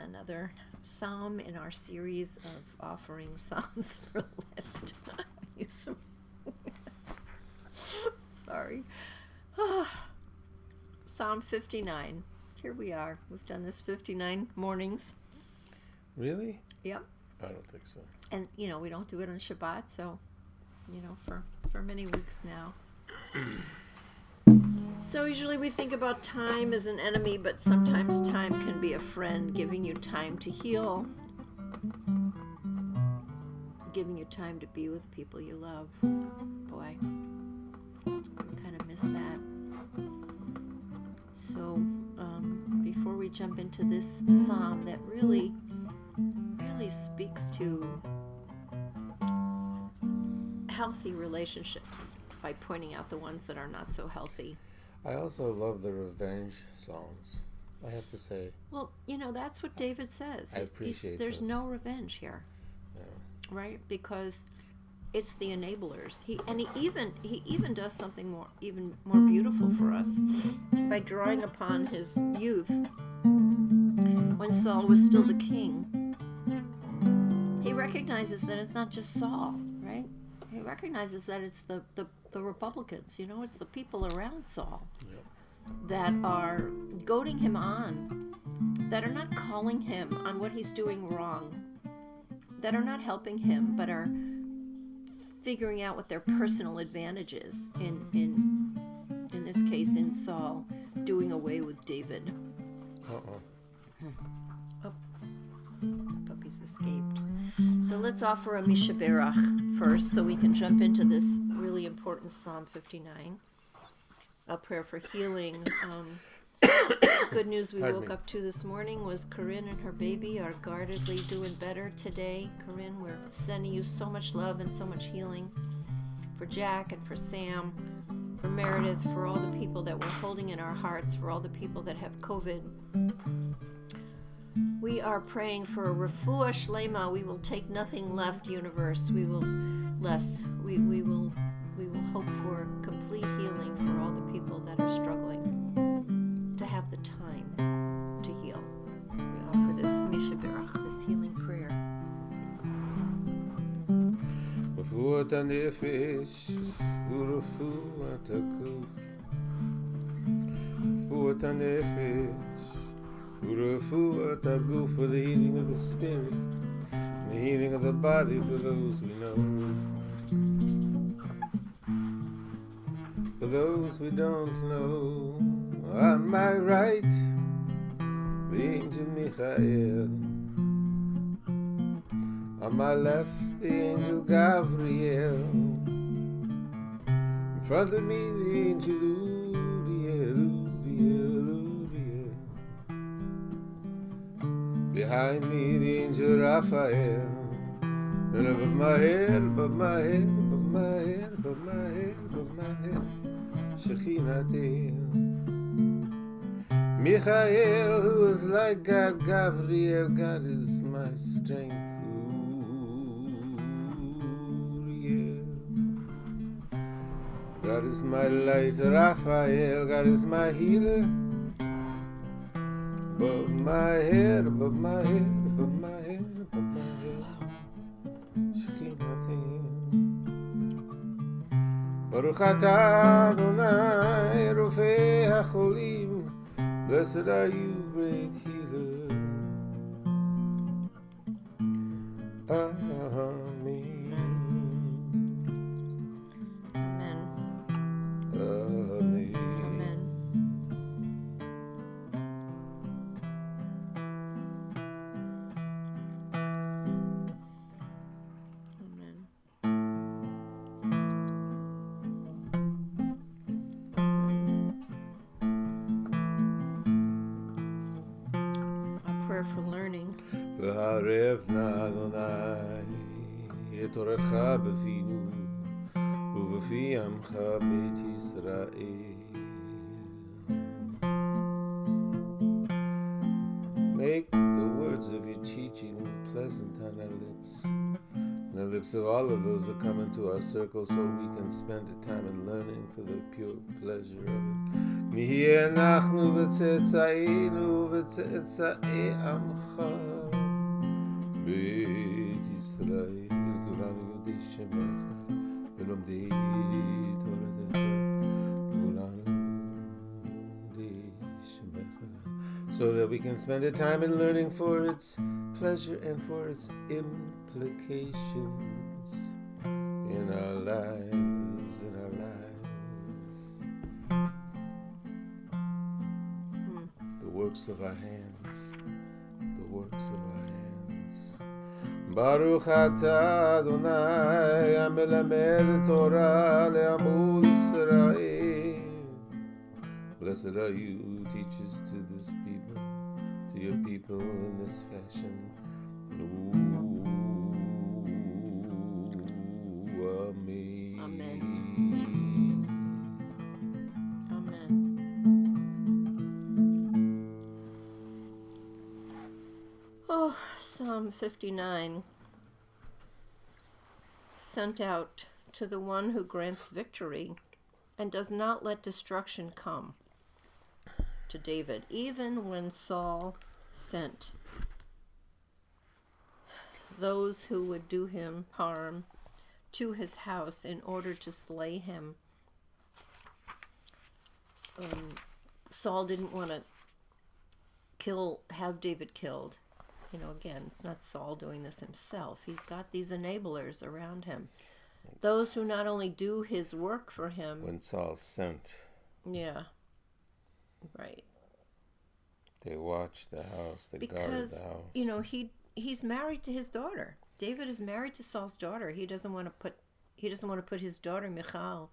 another psalm in our series of offering psalms for Lent. Sorry. Psalm 59. Here we are. We've done this 59 mornings. Really? Yep. I don't think so. And, we don't do it on Shabbat, so, for many weeks now. So usually we think about time as an enemy, but sometimes time can be a friend, giving you time to heal, giving you time to be with people you love. Boy, I kind of miss that. So before we jump into this psalm that really speaks to healthy relationships by pointing out the ones that are not so healthy. I also love the revenge songs, I have to say. Well, that's what David says. I appreciate there's those. no revenge here, right? Because it's the enablers. He even does something even more beautiful for us by drawing upon his youth when Saul was still the king. He recognizes that it's not just Saul, right? He recognizes that it's the Republicans, it's the people around Saul that are goading him on, that are not calling him on what he's doing wrong, that are not helping him, but are figuring out what their personal advantage is in this case, in Saul, doing away with David. Oh, puppy's escaped. So let's offer a Mishaberach first so we can jump into this really important Psalm 59. A prayer for healing. Good news we woke up to this morning was Corinne and her baby are guardedly doing better today. Corinne, we're sending you so much love and so much healing for Jack and for Sam, for Meredith, for all the people that we're holding in our hearts, for all the people that have COVID. We are praying for a refuah shlema. We will take nothing left, universe. We will hope for complete healing for all the people that are struggling to have the time to heal. We offer this Mishaberach, this healing prayer. Refuat hanefesh urefuat haguf. Refuat hanefesh urefuat haguf, for the healing of the spirit, the healing of the body for those we know. For those we don't know, on my right, the angel Michael. On my left, the angel Gabriel. In front of me, the angel Uriel, Uriel, Uriel. Behind me, the angel Raphael. And above my head, above my head, above my head, above my head, above my head, Shekhinah. Michael, who is like God, Gabriel, God is my strength. Uriel. God is my light, Raphael, God is my healer. Above my head, above my head, above my head, above my head, Shekhinah. Baruch atah Adonai, Rofei HaCholim. Blessed are you, great healer. Amen. Amen. Amen. Amen. For learning. וערבנה אדוני את אורך בפינו ובפי עמך בית ישראל. Make the words of your teaching pleasant on our lips, the lips of all of those that come into our circle, so we can spend the time in learning for the pure pleasure of it. Nihi anachnu v'tzetzainu v'tzetzai amcha beit Yisrael kulanu yodei shemecha v'lomdei toratecha kulanu yodei shemecha, so that we can spend the time in learning for its pleasure and for its implications in our lives, the works of our hands, Baruch atah Adonai hamelamed Torah le'amu Yisrael. Blessed are you, teachers to this people, to your people in this fashion. Amen. Amen. Oh, Psalm 59. Sent out to the one who grants victory and does not let destruction come. To David, even when Saul sent those who would do him harm to his house in order to slay him. Saul didn't want to have David killed. Again, it's not Saul doing this himself. He's got these enablers around him. Those who not only do his work for him. When Saul sent. Yeah. Right. They watched the house. They guarded the house. Because, he's married to his daughter. David is married to Saul's daughter. He doesn't want to put his daughter Michal,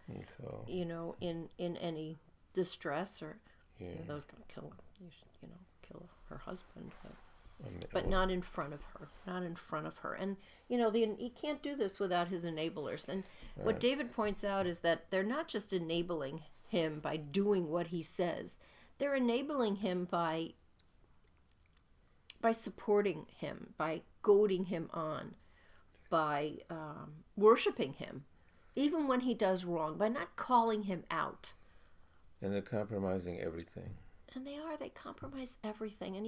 in any distress or those going to kill kill her husband, but not in front of her. And he can't do this without his enablers. And what David points out is that they're not just enabling him by doing what he says. They're enabling him by supporting him, by goading him on, by worshiping him, even when he does wrong, by not calling him out. And they're compromising everything. And they compromise everything. And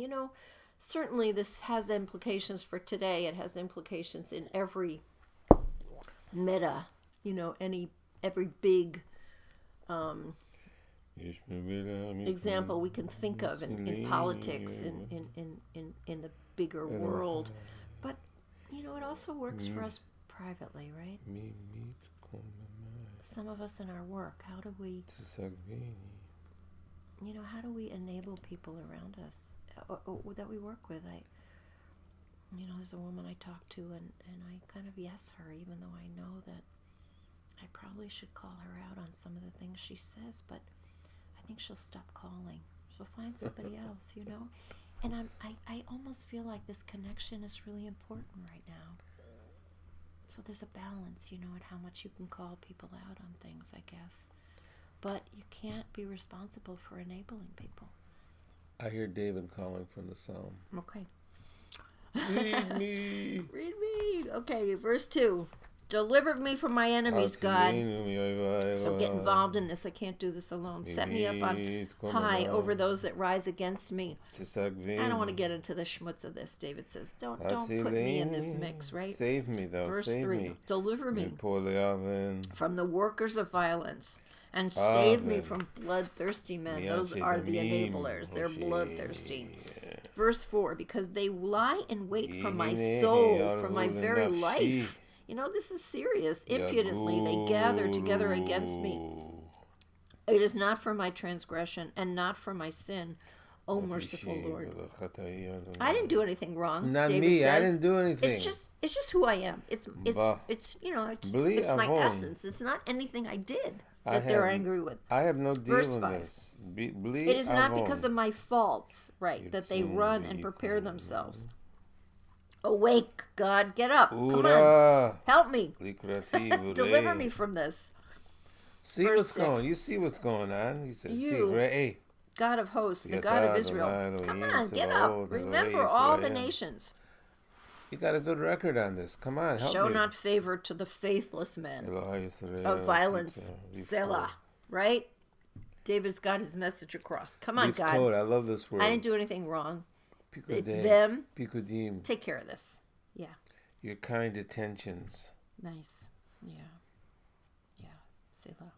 certainly this has implications for today. It has implications in every meta, every big example we can think of in politics, in the bigger world. But, it also works for us privately, right? Some of us in our work, how do we enable people around us that we work with? There's a woman I talk to and I kind of yes her, even though I know that I probably should call her out on some of the things she says, but I think she'll stop calling. She'll find somebody else, And I almost feel like this connection is really important right now. So there's a balance, at how much you can call people out on things, I guess. But you can't be responsible for enabling people. I hear David calling from the Psalm. Okay. Read me. Read me. Okay, verse 2. Deliver me from my enemies, God. So get involved in this. I can't do this alone. Set me up on high over those that rise against me. I don't want to get into the schmutz of this, David says. Don't put me in this mix, right? Save me, though. Verse Save 3. me. Deliver me from the workers of violence and save me from bloodthirsty men. Those are the enablers. They're bloodthirsty. Verse 4. Because they lie in wait for my soul, for my very life. This is serious. Impudently they gather together against me. It is not for my transgression and not for my sin, O merciful Lord. I didn't do anything wrong. It's not David me. says. I didn't do anything. It's just who I am. It's my essence. It's not anything I did that they're angry with. I have no deal Verse in 5. this. It is not because of my faults, right, that they run and prepare themselves. Awake, God, get up. Come on. Help me. Deliver me from this. See Verse what's 6. going on. You see what's going on. He says, You, God of hosts, the God of Israel. Come on, get up. Remember all the nations. You got a good record on this. Come on, help Show me. not favor to the faithless men Elohai Yisrael, of violence. Pizza, Selah. Right? David's got his message across. Come on, Leaf God. code. I love this word. I didn't do anything wrong. Pikudim. It's them. Pikudim. Take care of this. Yeah. Your kind attentions. Nice. Yeah. Yeah. Selah.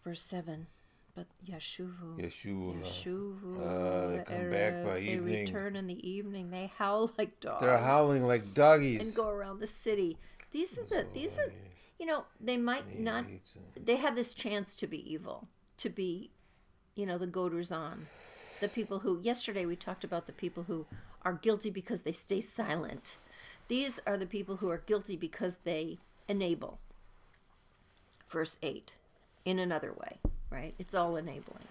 Verse 7. But Yashuvu. Yeshua. Yashuvu. They come back by They evening. return in the evening. They howl like dogs. They're howling like doggies. And go around the city. These are you know, they might not, they have this chance to be evil, to be, you know, the goaders on. The people who, yesterday we talked about the people who are guilty because they stay silent. These are the people who are guilty because they enable. Verse 8, in another way, right? It's all enabling.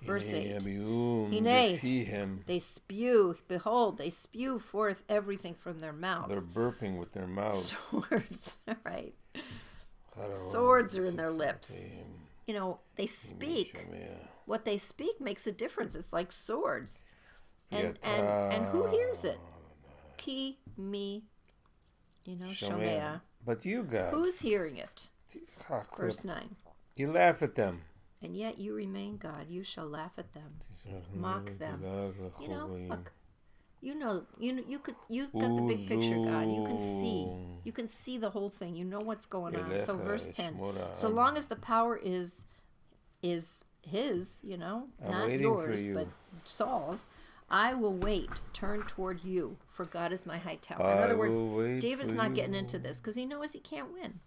Verse 8. Hine, they spew, behold, they spew forth everything from their mouths. They're burping with their mouths. Swords, right? Swords are in their lips. You know, they speak. What they speak makes a difference. It's like swords. And who hears it? Ki, me, you know, Shomea. But you, God. Who's hearing it? Verse 9. You laugh at them. And yet you remain God. You shall laugh at them. Mock them. You know, look. You've got the big picture, God. You can see the whole thing. You know what's going on. So verse 10. So long as the power is his, you know, not yours, but Saul's, I will wait, turn toward you, for God is my high tower. In other words, David's not getting into this because he knows he can't win.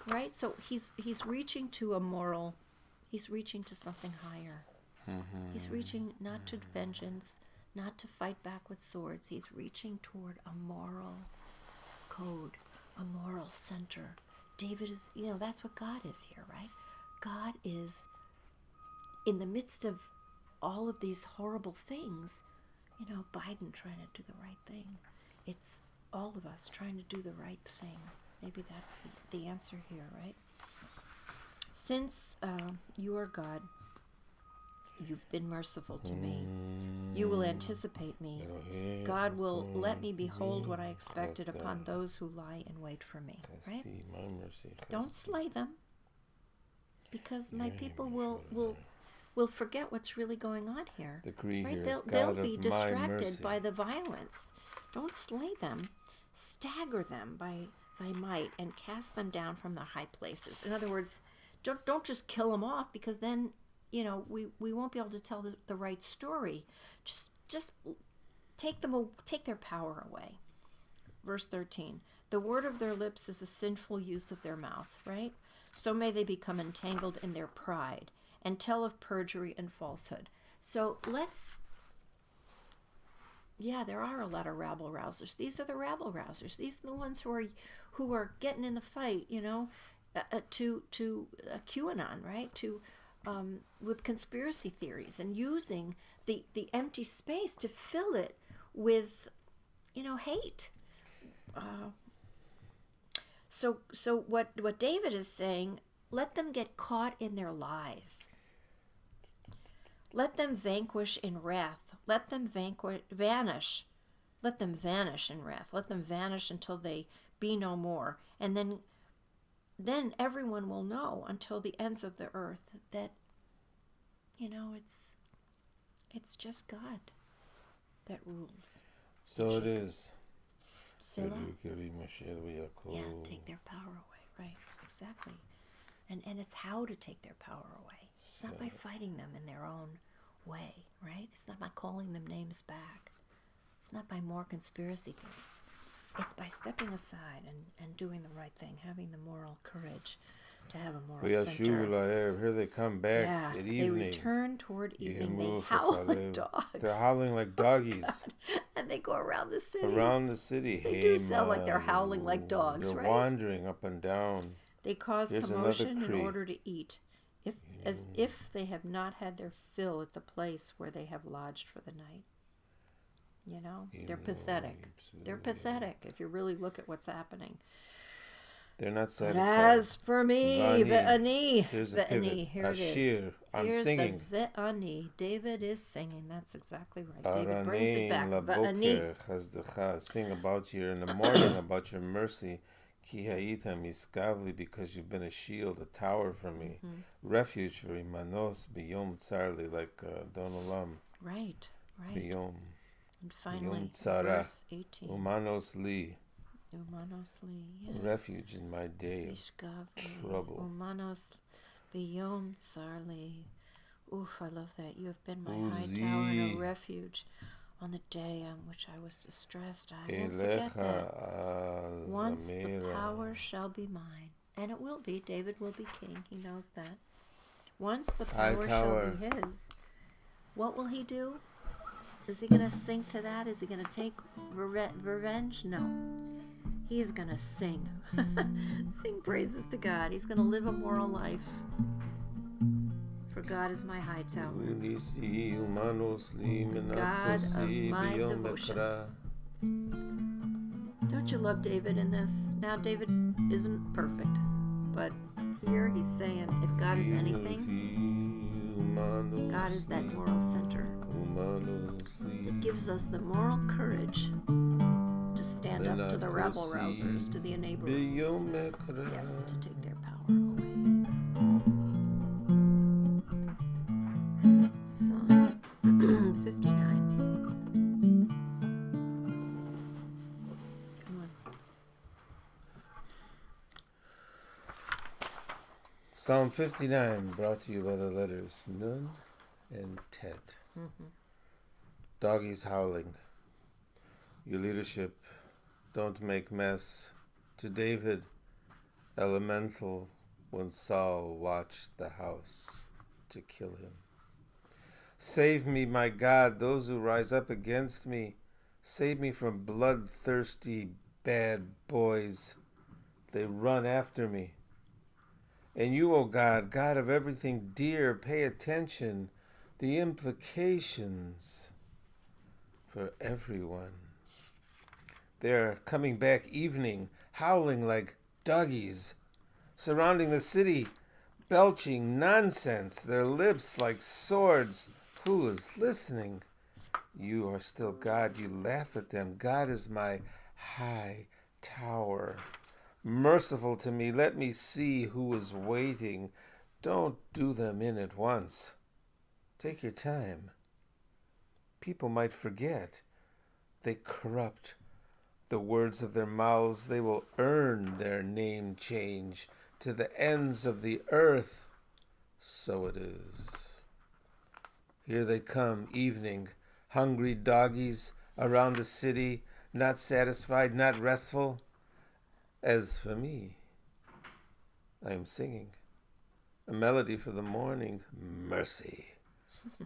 Right? So he's reaching to a moral, he's reaching to something higher. He's reaching not to vengeance, not to fight back with swords. He's reaching toward a moral code, a moral center. David is, you know, that's what God is here, right? God is in the midst of all of these horrible things. You know, Biden trying to do the right thing. It's all of us trying to do the right thing. Maybe that's the answer here, right? Since you are God, you've been merciful to me. You will anticipate me. God will let me behold what I expected upon those who lie in wait for me. Right? Don't slay them, because my people will forget what's really going on here. Right? They'll be distracted by the violence. Don't slay them. Stagger them by thy might and cast them down from the high places. In other words, don't just kill them off, because then, you know, we won't be able to tell the right story. Just take their power away. Verse 13. The word of their lips is a sinful use of their mouth, right? So may they become entangled in their pride and tell of perjury and falsehood. So there are a lot of rabble rousers. These are the rabble rousers. These are the ones who are getting in the fight, you know, to QAnon, right? With conspiracy theories, and using the empty space to fill it with, you know, hate. So what David is saying, let them get caught in their lies. Let them vanquish in wrath. Let them vanish. Let them vanish in wrath. Let them vanish until they be no more. And then everyone will know until the ends of the earth that, you know, it's just God that rules. So it is. Selah. Yeah, take their power away. Right, exactly. And it's how to take their power away. It's not by fighting them in their own way, right? It's not by calling them names back. It's not by more conspiracy theories. It's by stepping aside and doing the right thing, having the moral courage to have a moral center. Here they come back at evening. They return toward evening. They howl like dogs. They're howling like doggies. And they go around the city. They do sound like they're howling like dogs, they're right? wandering up and down. They cause commotion in order to eat, as if they have not had their fill at the place where they have lodged for the night. You know, they're pathetic. They're pathetic if you really look at what's happening. They're not But satisfied. as for me, Vani. ve'ani, Here's a pivot. ve'ani, here it is. Ashir. I'm Here's singing. the ve'ani. David is singing. That's exactly right. David brings it Araneim back. Ve'ani. laboker chazdecha. Sing about you in the morning, about your mercy. Ki ha'ita miskavli, because you've been a shield, a tower for me. Refuge for manos biyom tsarli, like Don Olam. Right, right. Biyom. And finally, Tzara. verse 18. Umanos li. Umanos li. Yeah. Refuge in my day of Ishkavli. trouble. Umanos biyom sarli. Oof, I love that. You have been my high Uzi. tower and a refuge on the day on which I was distressed. I won't forget that. Elecha Once the azamira. power shall be mine. And it will be. David will be king. He knows that. Once the High power shall tower. be his. What will he do? Is he going to sink to that? Is he going to take revenge? No. He is going to sing. Sing praises to God. He's going to live a moral life. For God is my high tower. Ulisi umanos li God of menakosi my biyom devotion. bekra. Don't you love David in this? Now, David isn't perfect. But here he's saying, if God is anything, God is that moral center that gives us the moral courage to stand up to the rabble rousers, to the enablers. Yes, to take their power away. Psalm 59. Come on. Psalm 59, brought to you by the letters Nun and Tet. Doggies howling. Your leadership, don't make mess. To David, elemental, when Saul watched the house to kill him. Save me, my God, those who rise up against me. Save me from bloodthirsty bad boys. They run after me. And you, O God, God of everything dear, pay attention. The implications for everyone. They're coming back evening, howling like doggies, surrounding the city, belching nonsense, their lips like swords. Who is listening? You are still God. You laugh at them. God is my high tower. Merciful to me, let me see who is waiting. Don't do them in at once. Take your time. People might forget. They corrupt the words of their mouths. They will earn their name change to the ends of the earth. So it is. Here they come, evening, hungry doggies around the city, not satisfied, not restful. As for me, I am singing a melody for the morning, mercy.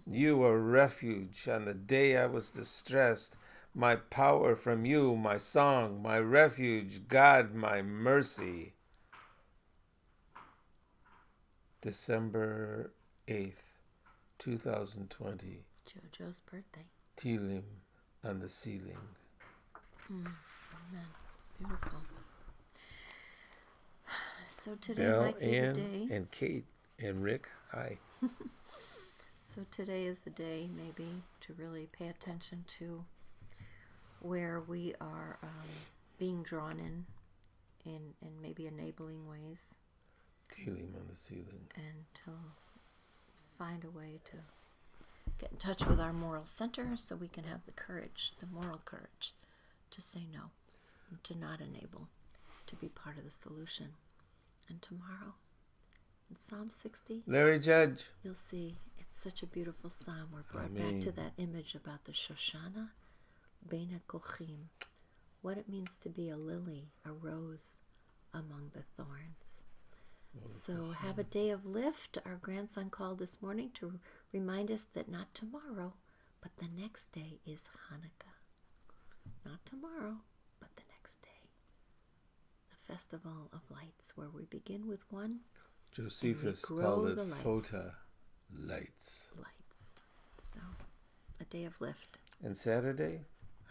You are refuge on the day I was distressed, my power from you, my song, my refuge, God, my mercy. December 8th, 2020. Jojo's birthday. Tilim on the ceiling. Amen. Beautiful. So today Belle, might be Ann, the day. and Kate, and Rick, hi. So today is the day, maybe, to really pay attention to where we are being drawn in maybe enabling ways, Tilim on the ceiling. and to find a way to get in touch with our moral center so we can have the courage, the moral courage, to say no, and to not enable, to be part of the solution. And tomorrow, in Psalm 60, Larry Judge. you'll see it's such a beautiful psalm. We're brought back Amen. to that image about the Shoshana Bein HaKochim, what it means to be a lily, a rose among the thorns. So have a day of lift. Our grandson called this morning to remind us that not tomorrow, but the next day is Hanukkah. Not tomorrow, but the next day. The festival of lights, where we begin with one Josephus grow called it the light. Phota lights. lights. So, a day of lift. And Saturday,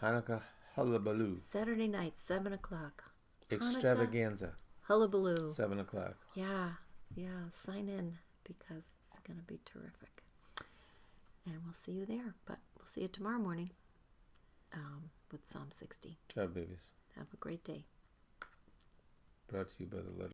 Hanukkah Hullabaloo. Saturday night, 7 o'clock. Extravaganza. hullabaloo. 7 o'clock. Yeah, sign in because it's going to be terrific. And we'll see you there. But we'll see you tomorrow morning with Psalm 60. Ciao, babies. Have a great day. Brought to you by the letter.